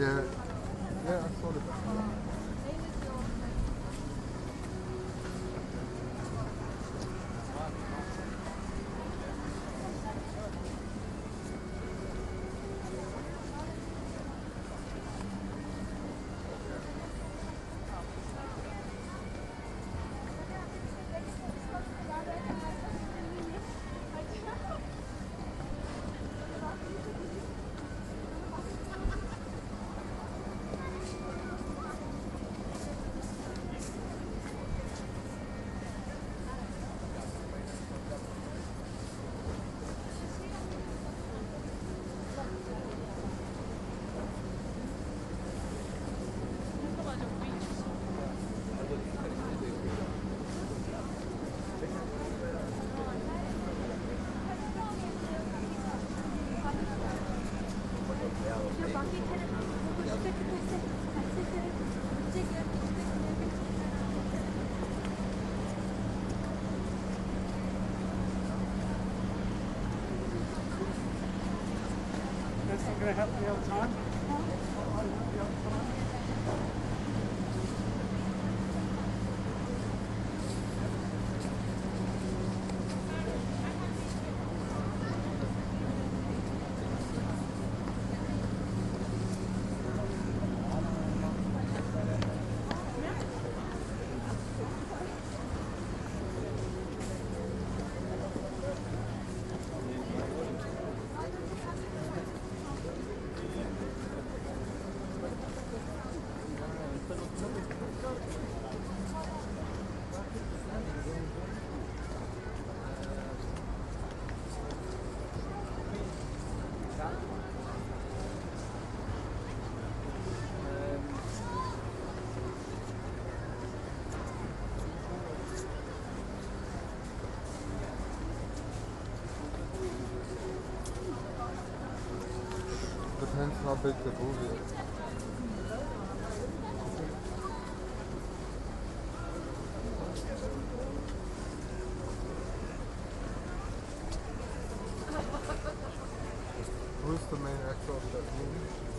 Yeah. Yeah, I saw it. That's not going to help me all the time. Depends how big the movie is. Who's the main actor of that movie?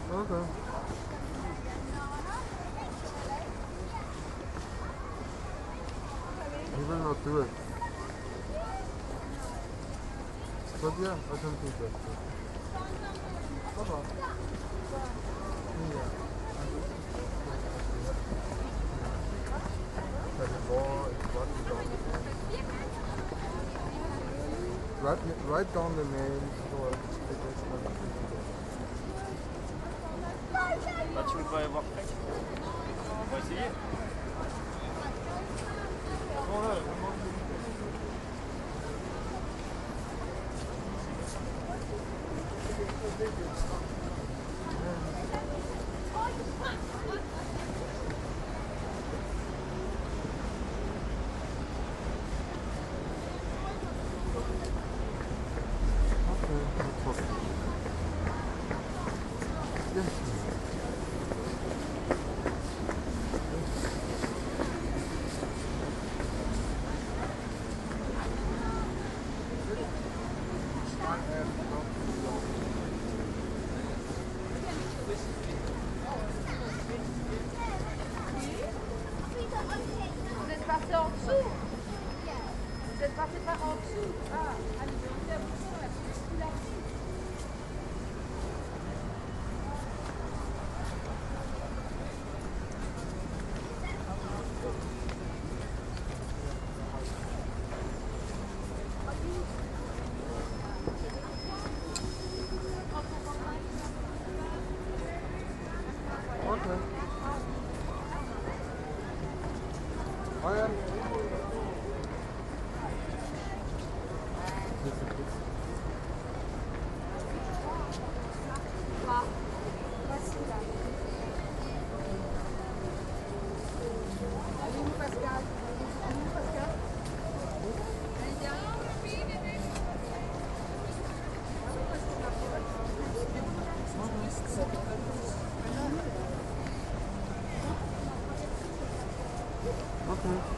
Okay. He will not do it. But yeah, I don't think that's it. Baba. Yeah. Write down the names for Bah, tu veux pas y avoir prêt? On va essayer. Okay. I am. Okay.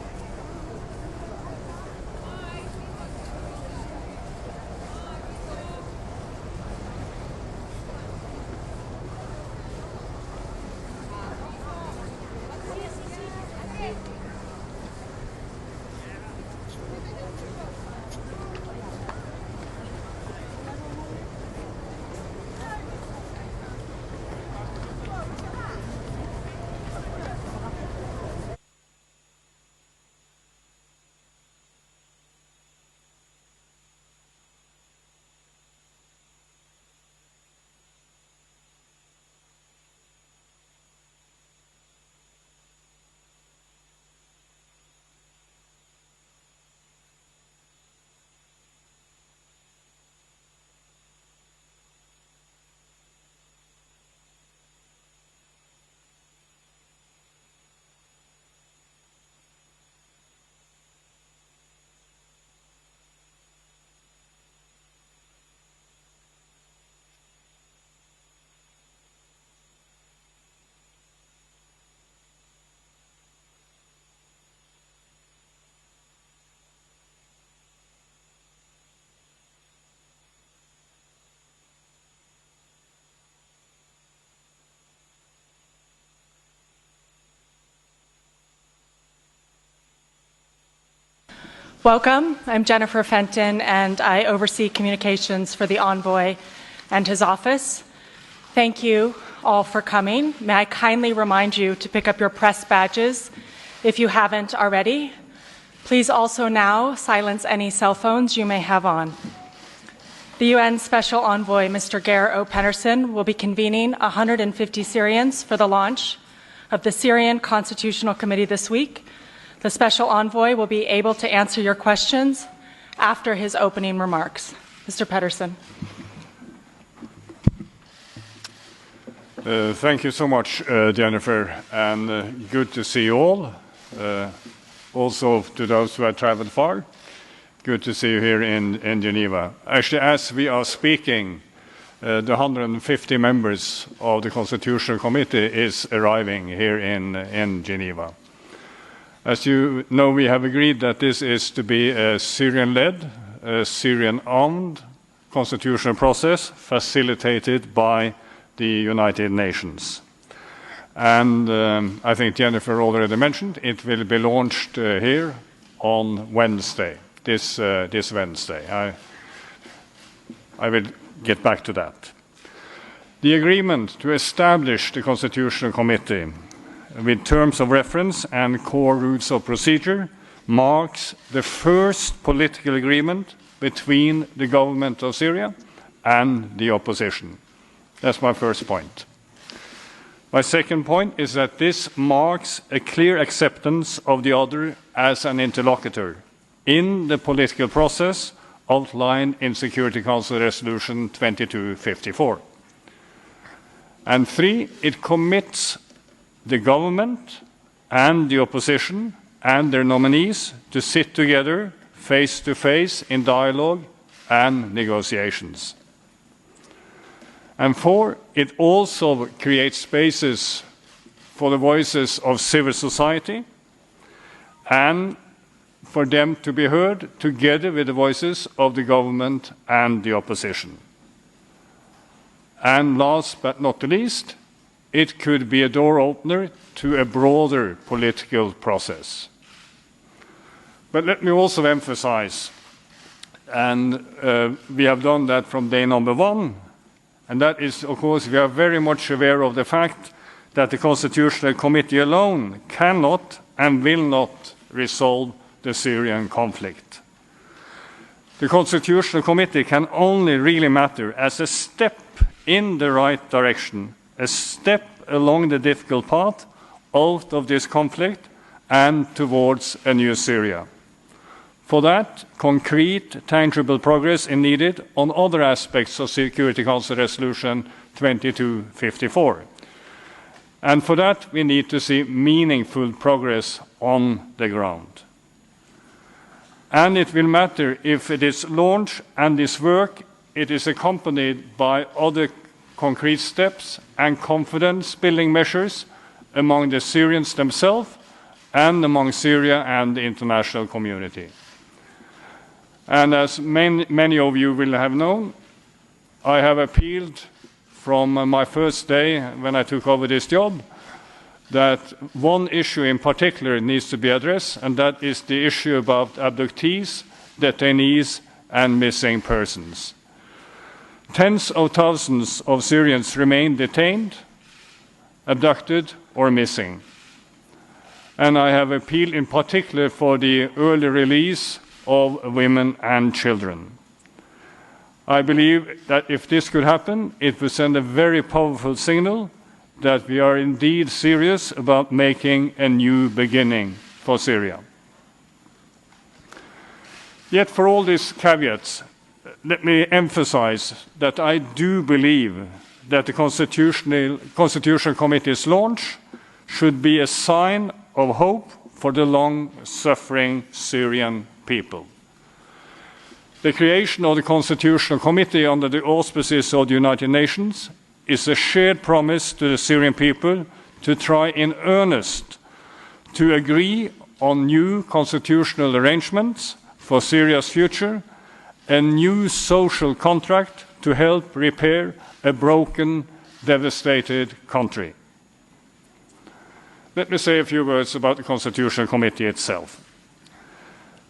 Welcome. I'm Jennifer Fenton, and I oversee communications for the Envoy and his office. Thank you all for coming. May I kindly remind you to pick up your press badges if you haven't already. Please also now silence any cell phones you may have on. The UN Special Envoy, Mr. Geir Pedersen, will be convening 150 Syrians for the launch of the Syrian Constitutional Committee this week. The Special Envoy will be able to answer your questions after his opening remarks. Mr. Pedersen. Thank you so much, Jennifer, and good to see you all. Also to those who have traveled far, good to see you here in Geneva. Actually, as we are speaking, the 150 members of the Constitutional Committee is arriving here in Geneva. As you know, we have agreed that this is to be a Syrian-led, Syrian-owned constitutional process facilitated by the United Nations. And I think Jennifer already mentioned, it will be launched here on Wednesday, this Wednesday. I will get back to that. The agreement to establish the Constitutional Committee with terms of reference and core rules of procedure marks the first political agreement between the government of Syria and the opposition. That's my first point. My second point is that this marks a clear acceptance of the other as an interlocutor in the political process outlined in Security Council Resolution 2254. And three, it commits the government and the opposition and their nominees to sit together face to face in dialogue and negotiations. And four, it also creates spaces for the voices of civil society and for them to be heard together with the voices of the government and the opposition. And last but not the least, it could be a door opener to a broader political process. But let me also emphasize, and we have done that from day number one, and that is, of course, we are very much aware of the fact that the Constitutional Committee alone cannot and will not resolve the Syrian conflict. The Constitutional Committee can only really matter as a step in the right direction, a step along the difficult path out of this conflict and towards a new Syria. For that, concrete, tangible progress is needed on other aspects of Security Council Resolution 2254. And for that, we need to see meaningful progress on the ground. And it will matter if it is launched and this work, it is accompanied by other concrete steps and confidence-building measures among the Syrians themselves and among Syria and the international community. And as many of you will have known, I have appealed from my first day when I took over this job that one issue in particular needs to be addressed, and that is the issue about abductees, detainees, and missing persons. Tens of thousands of Syrians remain detained, abducted, or missing. And I have appealed in particular for the early release of women and children. I believe that if this could happen, it would send a very powerful signal that we are indeed serious about making a new beginning for Syria. Yet for all these caveats, let me emphasize that I do believe that the Constitutional Committee's launch should be a sign of hope for the long-suffering Syrian people. The creation of the Constitutional Committee under the auspices of the United Nations is a shared promise to the Syrian people to try in earnest to agree on new constitutional arrangements for Syria's future, a new social contract to help repair a broken, devastated country. Let me say a few words about the Constitutional Committee itself.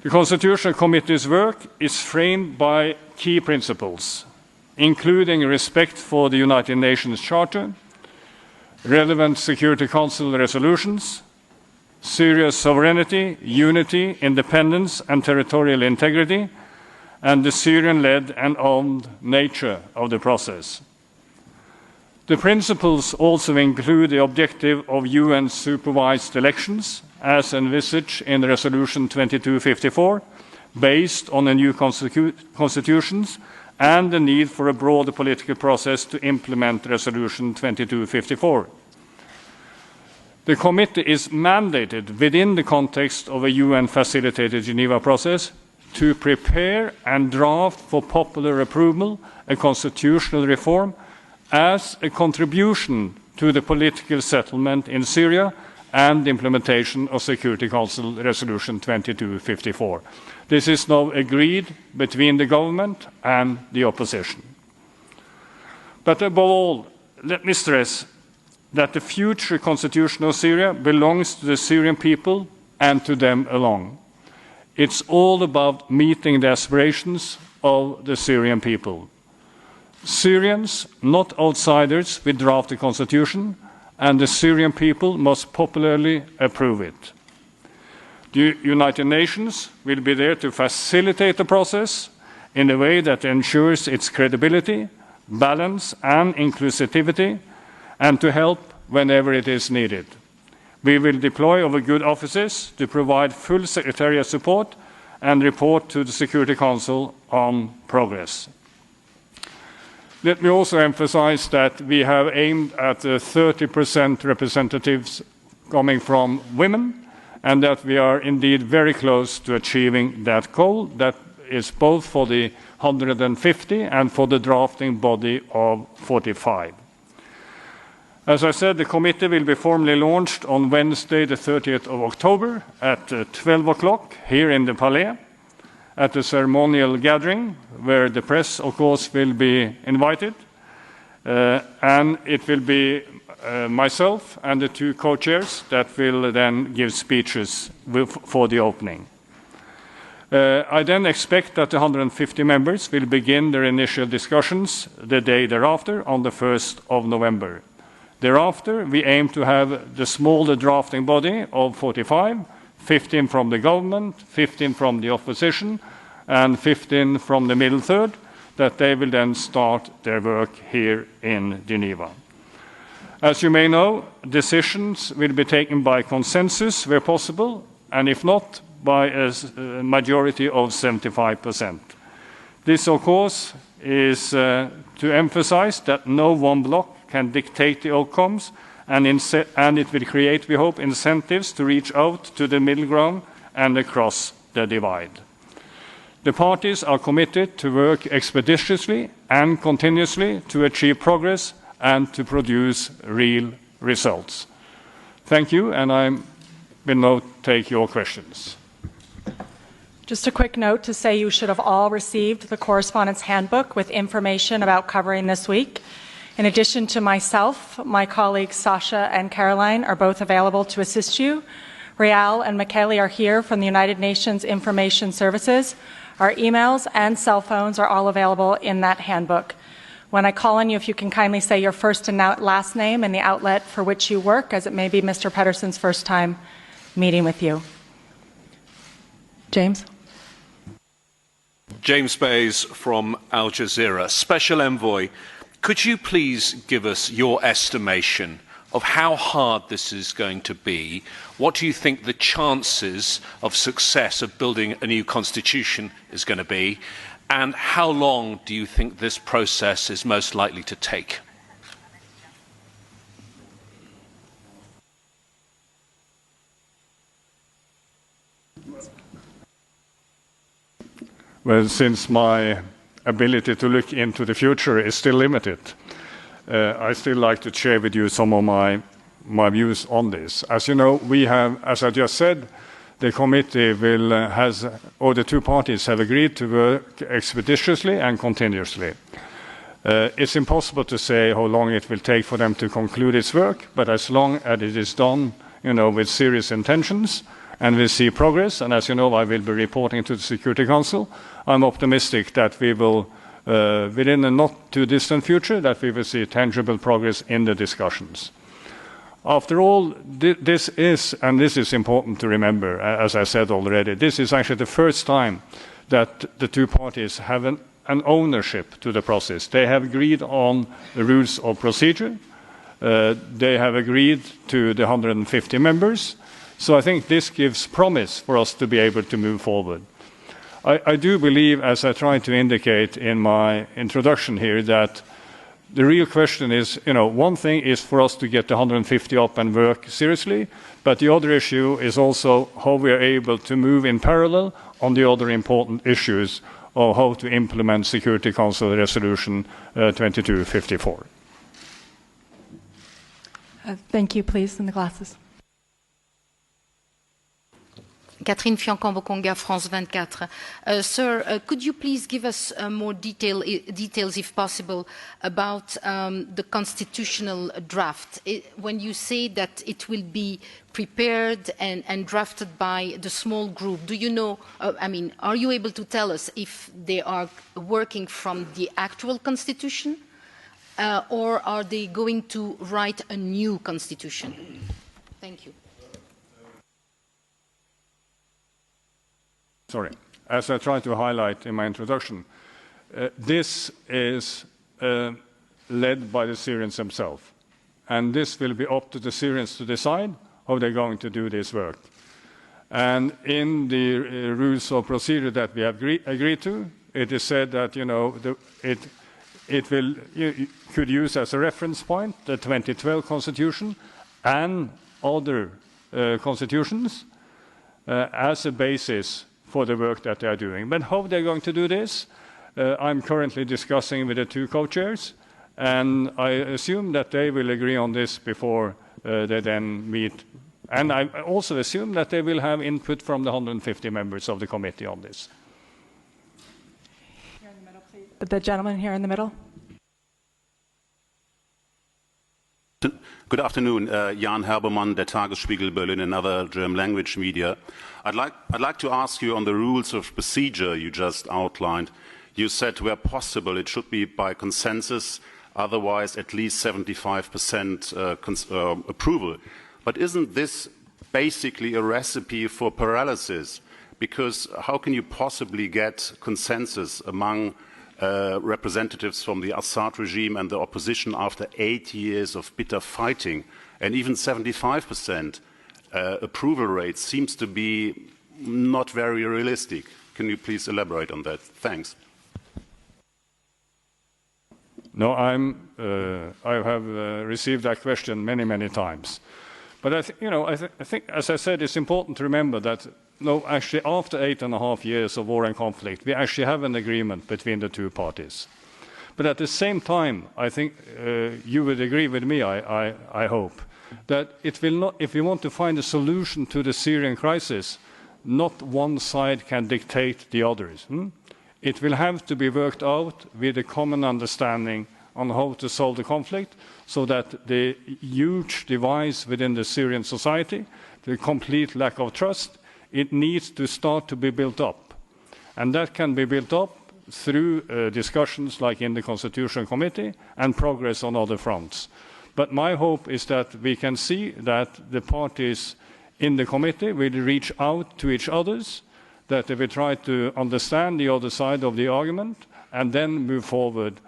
The Constitutional Committee's work is framed by key principles, including respect for the United Nations Charter, relevant Security Council resolutions, Syria's sovereignty, unity, independence, and territorial integrity, and the Syrian-led and owned nature of the process. The principles also include the objective of UN-supervised elections, as envisaged in Resolution 2254, based on the new constitutions, and the need for a broader political process to implement Resolution 2254. The committee is mandated within the context of a UN-facilitated Geneva process to prepare and draft for popular approval a constitutional reform as a contribution to the political settlement in Syria and the implementation of Security Council Resolution 2254. This is now agreed between the government and the opposition. But above all, let me stress that the future constitution of Syria belongs to the Syrian people and to them alone. It's all about meeting the aspirations of the Syrian people. Syrians, not outsiders, will draft the constitution, and the Syrian people must popularly approve it. The United Nations will be there to facilitate the process in a way that ensures its credibility, balance, and inclusivity, and to help whenever it is needed. We will deploy our good offices to provide full secretariat support and report to the Security Council on progress. Let me also emphasize that we have aimed at 30% representatives coming from women, and that we are indeed very close to achieving that goal. That is both for the 150 and for the drafting body of 45. As I said, the committee will be formally launched on Wednesday, the 30th of October at 12 o'clock here in the Palais, at a ceremonial gathering where the press, of course, will be invited. And it will be myself and the two co-chairs that will then give speeches for the opening. I then expect that the 150 members will begin their initial discussions the day thereafter, on the 1st of November. Thereafter, we aim to have the smaller drafting body of 45, 15 from the government, 15 from the opposition, and 15 from the middle third, that they will then start their work here in Geneva. As you may know, decisions will be taken by consensus where possible, and if not, by a majority of 75%. This, of course, is to emphasize that no one bloc can dictate the outcomes, and it will create, we hope, incentives to reach out to the middle ground and across the divide. The parties are committed to work expeditiously and continuously to achieve progress and to produce real results. Thank you, and I will now take your questions. Just a quick note to say you should have all received the Correspondence Handbook with information about covering this week. In addition to myself, my colleagues Sasha and Caroline are both available to assist you. Rial and Michele are here from the United Nations Information Services. Our emails and cell phones are all available in that handbook. When I call on you, if you can kindly say your first and last name and the outlet for which you work, as it may be Mr. Pedersen's first time meeting with you. James? James Bays from Al Jazeera. Special Envoy, could you please give us your estimation of how hard this is going to be? What do you think the chances of success of building a new constitution is going to be? And how long do you think this process is most likely to take? Well, since my ability to look into the future is still limited, I still like to share with you some of my views on this. As you know, we have, as I just said, the committee or the two parties have agreed to work expeditiously and continuously. It's impossible to say how long it will take for them to conclude its work, but as long as it is done, with serious intentions, and we see progress, and as you know, I will be reporting to the Security Council, I'm optimistic that we will, within a not too distant future, that we will see tangible progress in the discussions. After all, this is important to remember, as I said already, this is actually the first time that the two parties have an ownership to the process. They have agreed on the rules of procedure. They have agreed to the 150 members. So I think this gives promise for us to be able to move forward. I do believe, as I tried to indicate in my introduction here, that the real question is, one thing is for us to get the 150 up and work seriously, but the other issue is also how we are able to move in parallel on the other important issues of how to implement Security Council Resolution 2254. Thank you, please, in the glasses. Catherine Fiancon-Bokonga, France 24. Sir, could you please give us more details, if possible, about the constitutional draft? When you say that it will be prepared and drafted by the small group, do you know, are you able to tell us if they are working from the actual constitution, or are they going to write a new constitution? Thank you. Sorry. As I tried to highlight in my introduction, this is led by the Syrians themselves. And this will be up to the Syrians to decide how they're going to do this work. And in the rules of procedure that we have agreed to, it is said that, you could use as a reference point the 2012 Constitution and other constitutions as a basis for the work that they are doing. But how they're going to do this, I'm currently discussing with the two co-chairs, and I assume that they will agree on this before they then meet. And I also assume that they will have input from the 150 members of the committee on this. Here in the middle, please. The gentleman here in the middle. Good afternoon, Jan Herbermann, Der Tagesspiegel Berlin, another German language media. I'd like to ask you on the rules of procedure you just outlined. You said where possible it should be by consensus, otherwise at least 75% approval. But isn't this basically a recipe for paralysis? Because how can you possibly get consensus among representatives from the Assad regime and the opposition after 8 years of bitter fighting? And even 75% approval rate seems to be not very realistic. Can you please elaborate on that? Thanks. No, I have received that question many, many times. But I think, as I said, it's important to remember that no, actually, after 8.5 years of war and conflict, we actually have an agreement between the two parties. But at the same time, I think you would agree with me, I hope, that it will not, if we want to find a solution to the Syrian crisis, not one side can dictate the others. It will have to be worked out with a common understanding on how to solve the conflict, so that the huge divide within the Syrian society, the complete lack of trust, it needs to start to be built up. And that can be built up through discussions like in the Constitutional Committee and progress on other fronts. But my hope is that we can see that the parties in the committee will reach out to each other, that they will try to understand the other side of the argument and then move forward.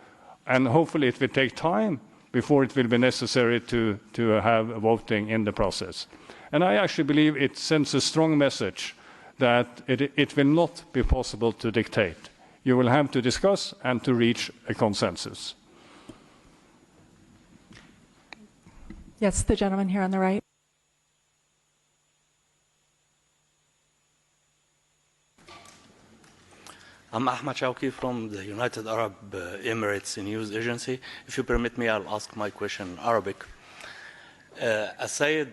And hopefully it will take time before it will be necessary to have voting in the process. And I actually believe it sends a strong message that it will not be possible to dictate. You will have to discuss and to reach a consensus. Yes, the gentleman here on the right. I'm Ahmad Shawki from the United Arab Emirates News Agency. If you permit me, I'll ask my question in Arabic. السيد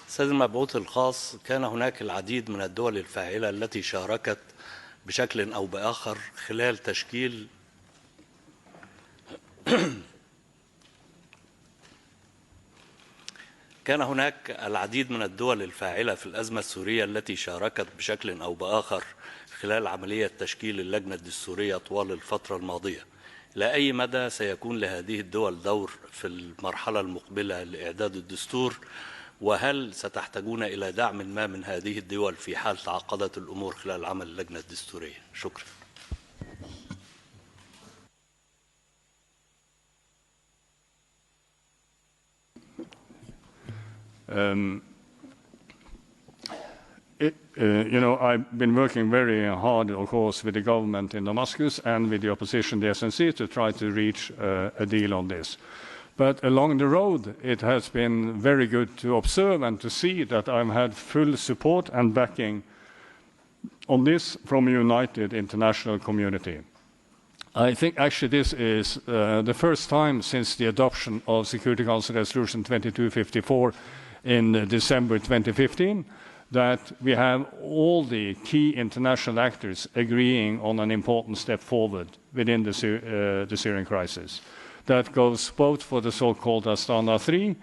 السيد المبعوث الخاص، كان هناك العديد من الدول الفاعلة التي شاركت بشكل أو بآخر خلال تشكيل كان هناك العديد من الدول الفاعلة في الأزمة السورية التي شاركت بشكل أو بآخر خلال عملية تشكيل اللجنة الدستورية طوال الفترة الماضية. إلى أي مدى سيكون لهذه الدول دور في المرحلة المقبلة لإعداد الدستور؟ وهل ستحتاجون إلى دعم ما من هذه الدول في حال تعقدت الأمور خلال عمل اللجنة الدستورية؟ شكرا. I've been working very hard, of course, with the government in Damascus and with the opposition, the SNC, to try to reach a deal on this. But along the road, it has been very good to observe and to see that I've had full support and backing on this from a united international community. I think actually this is the first time since the adoption of Security Council Resolution 2254 in December 2015 that we have all the key international actors agreeing on an important step forward within the Syrian crisis. That goes both for the so-called Astana 3,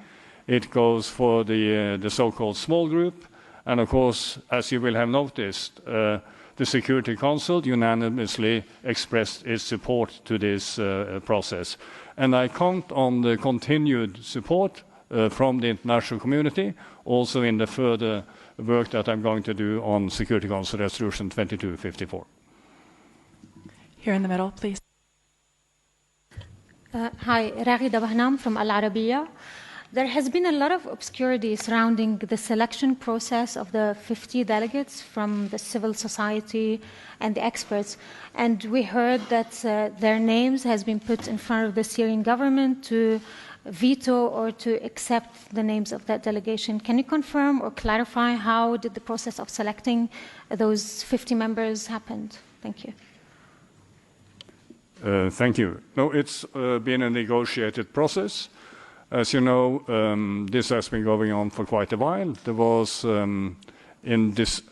it goes for the so-called small group, and of course, as you will have noticed, the Security Council unanimously expressed its support to this process. And I count on the continued support from the international community, also in the further work that I'm going to do on Security Council Resolution 2254. Here in the middle, please. Hi, Raghida Bahnam from Al Arabiya. There has been a lot of obscurity surrounding the selection process of the 50 delegates from the civil society and the experts. And we heard that their names has been put in front of the Syrian government to veto or to accept the names of that delegation. Can you confirm or clarify how did the process of selecting those 50 members happen? Thank you. Thank you. No, it's been a negotiated process. As you know, this has been going on for quite a while. There was in this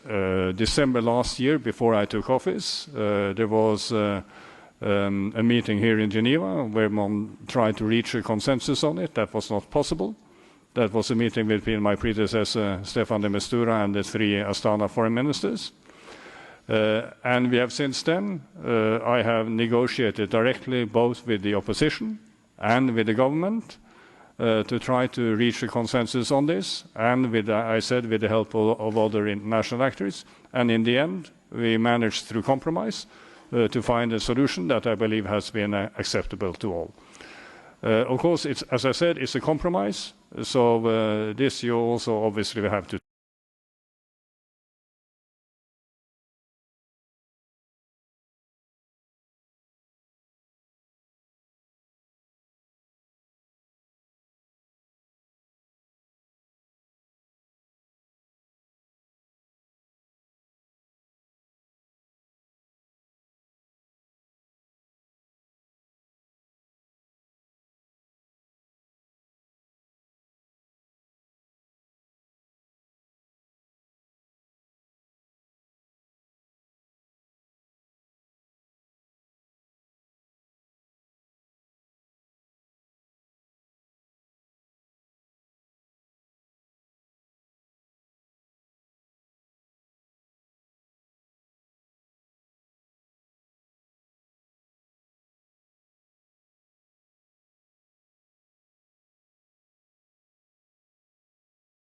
December last year, before I took office, there was a meeting here in Geneva where one tried to reach a consensus on it. That was not possible. That was a meeting between my predecessor, Stefan de Mistura, and the 3 Astana foreign ministers. And we have since then, I have negotiated directly both with the opposition and with the government to try to reach a consensus on this, and with, I said, with the help of other international actors. And in the end, we managed through compromise to find a solution that I believe has been acceptable to all. Of course, it's, as I said, it's a compromise, so this you also obviously have to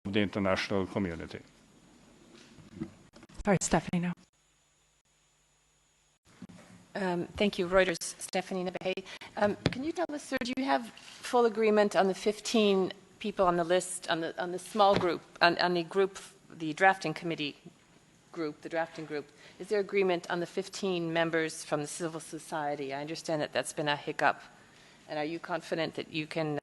the international community. All right, Stephanie now. Thank you, Reuters, Stephanie Nabehe. Can you tell us, sir, do you have full agreement on the 15 people on the list, on the small group, on the group, the drafting committee group, the drafting group? Is there agreement on the 15 members from the civil society? I understand that that's been a hiccup. And are you confident that you can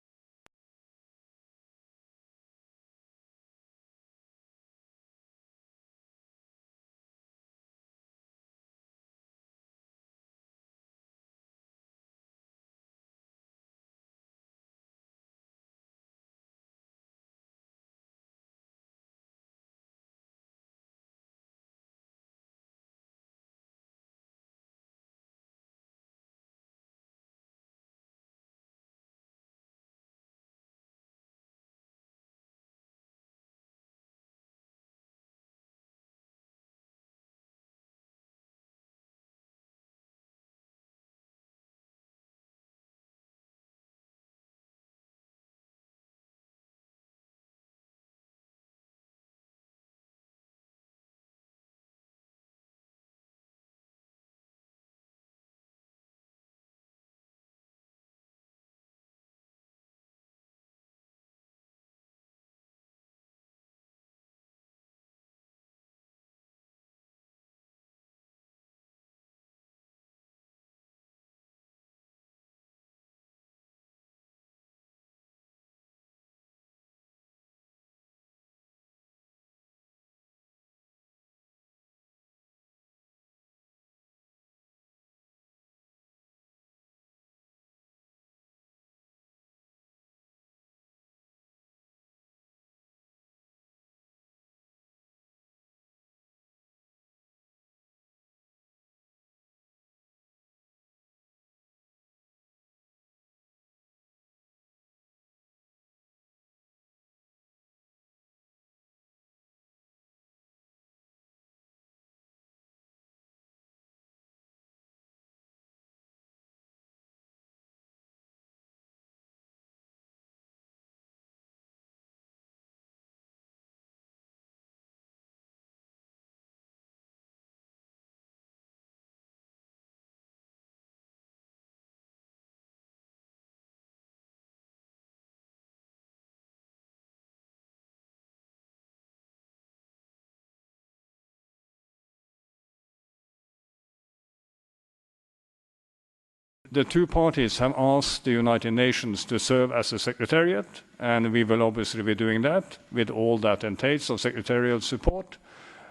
The 2 parties have asked the United Nations to serve as a secretariat, and we will obviously be doing that with all that entails of secretarial support.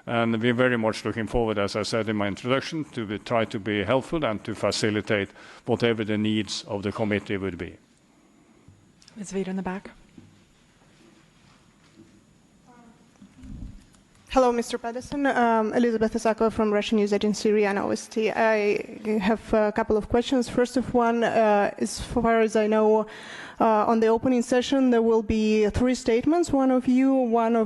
And we're very much looking forward, as I said in my introduction, to try to be helpful and to facilitate whatever the needs of the committee would be. Ms. Vita in the back. Hello, Mr. Pedersen. Elizabeth Isakova from Russian news agency Syria Envoy. I have a couple of questions. First of one, as far as I know, on the opening session there will be 3 statements, one of you, one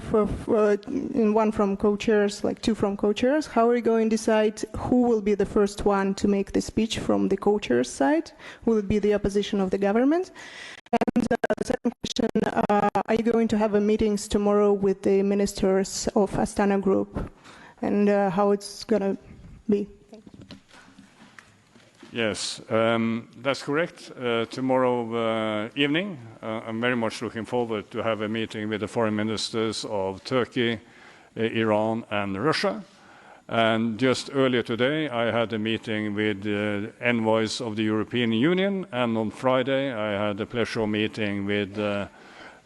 from co-chairs, like 2 from co-chairs. How are you going to decide who will be the first one to make the speech from the co-chairs side? Will it be the opposition of the government? And the second question, are you going to have meetings tomorrow with the ministers of Astana Group, and how it's going to be? Yes, that's correct. Tomorrow evening, I'm very much looking forward to have a meeting with the foreign ministers of Turkey, Iran, and Russia. And just earlier today, I had a meeting with envoys of the European Union, and on Friday, I had the pleasure of meeting with the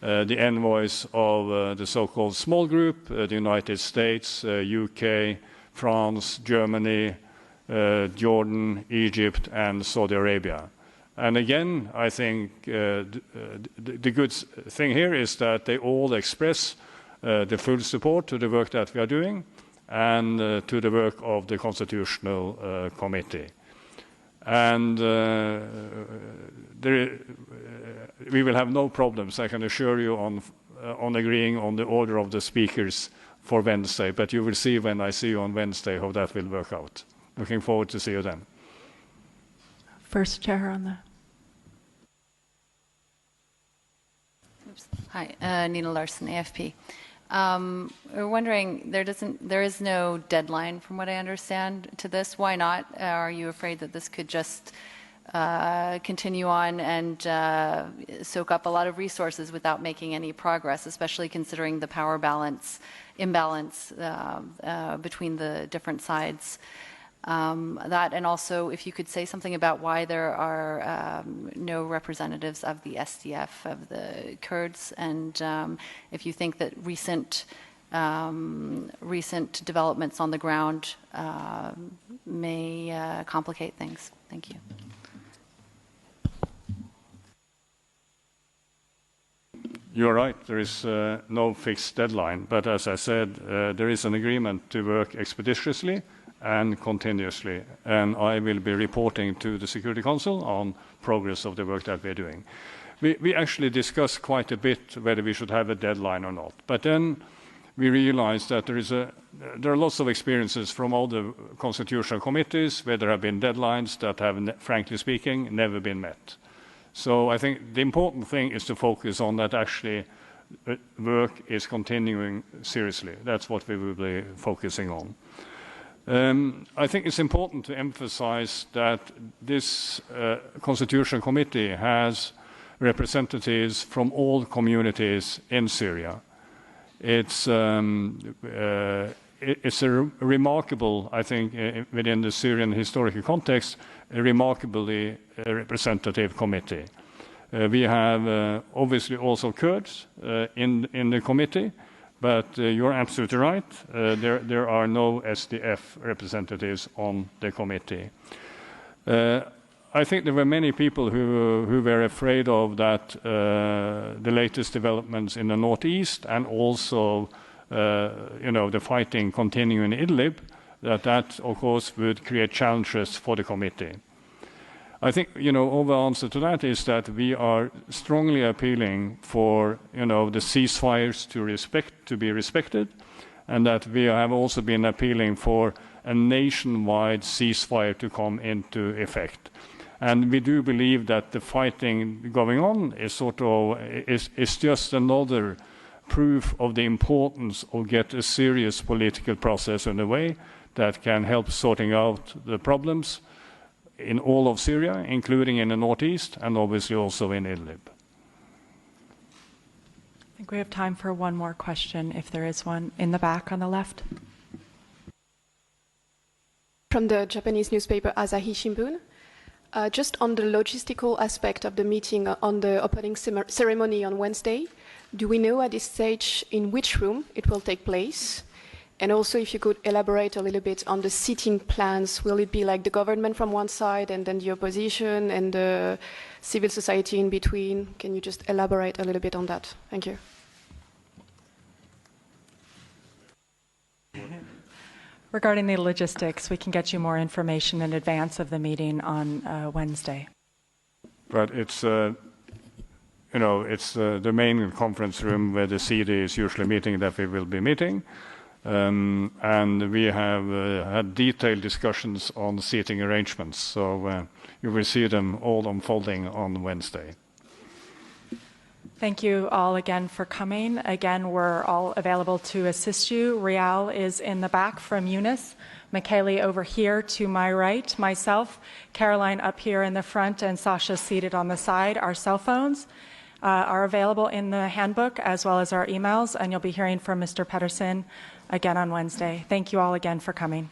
envoys of the so-called small group, the United States, UK, France, Germany, Jordan, Egypt, and Saudi Arabia. And again, I think the good thing here is that they all express the full support to the work that we are doing, and to the work of the Constitutional Committee. And we will have no problems, I can assure you, on agreeing on the order of the speakers for Wednesday. But you will see when I see you on Wednesday how that will work out. Looking forward to see you then. First chair on the... Oops. Hi, Nina Larson, AFP. We're wondering, there is no deadline, from what I understand, to this. Why not? Are you afraid that this could just continue on and soak up a lot of resources without making any progress, especially considering the power imbalance between the different sides? That, and also if you could say something about why there are no representatives of the SDF, of the Kurds, and if you think that recent developments on the ground may complicate things. Thank you. You're right, there is no fixed deadline, but as I said, there is an agreement to work expeditiously and continuously, and I will be reporting to the Security Council on progress of the work that we're doing. We actually discussed quite a bit whether we should have a deadline or not, but then we realized that there are lots of experiences from all the constitutional committees where there have been deadlines that have, frankly speaking, never been met. So I think the important thing is to focus on that actually work is continuing seriously. That's what we will be focusing on. I think it's important to emphasize that this Constitutional Committee has representatives from all communities in Syria. It's a remarkable, I think, within the Syrian historical context, a remarkably representative committee. We have obviously also Kurds in the committee, but you're absolutely right. There are no SDF representatives on the committee. I think there were many people who were afraid of that the latest developments in the northeast and also the fighting continuing in Idlib, that of course would create challenges for the committee. I think our answer to that is that we are strongly appealing for the ceasefires to be respected, and that we have also been appealing for a nationwide ceasefire to come into effect. And we do believe that the fighting going on is just another proof of the importance of get a serious political process underway that can help sorting out the problems in all of Syria, including in the northeast, and obviously also in Idlib. I think we have time for one more question, if there is one, in the back on the left. From the Japanese newspaper Asahi Shimbun. Just on the logistical aspect of the meeting on the opening ceremony on Wednesday, do we know at this stage in which room it will take place? And also, if you could elaborate a little bit on the seating plans, will it be like the government from one side and then the opposition and the civil society in between? Can you just elaborate a little bit on that? Thank you. Regarding the logistics, we can get you more information in advance of the meeting on Wednesday. But it's, it's the main conference room where the CD is usually meeting that we will be meeting. And we have had detailed discussions on seating arrangements. So you will see them all unfolding on Wednesday. Thank you all again for coming. Again, we're all available to assist you. Rial is in the back from Eunice, Michele over here to my right, myself, Caroline up here in the front, and Sasha seated on the side. Our cell phones are available in the handbook as well as our emails, and you'll be hearing from Mr. Pedersen again on Wednesday. Thank you all again for coming.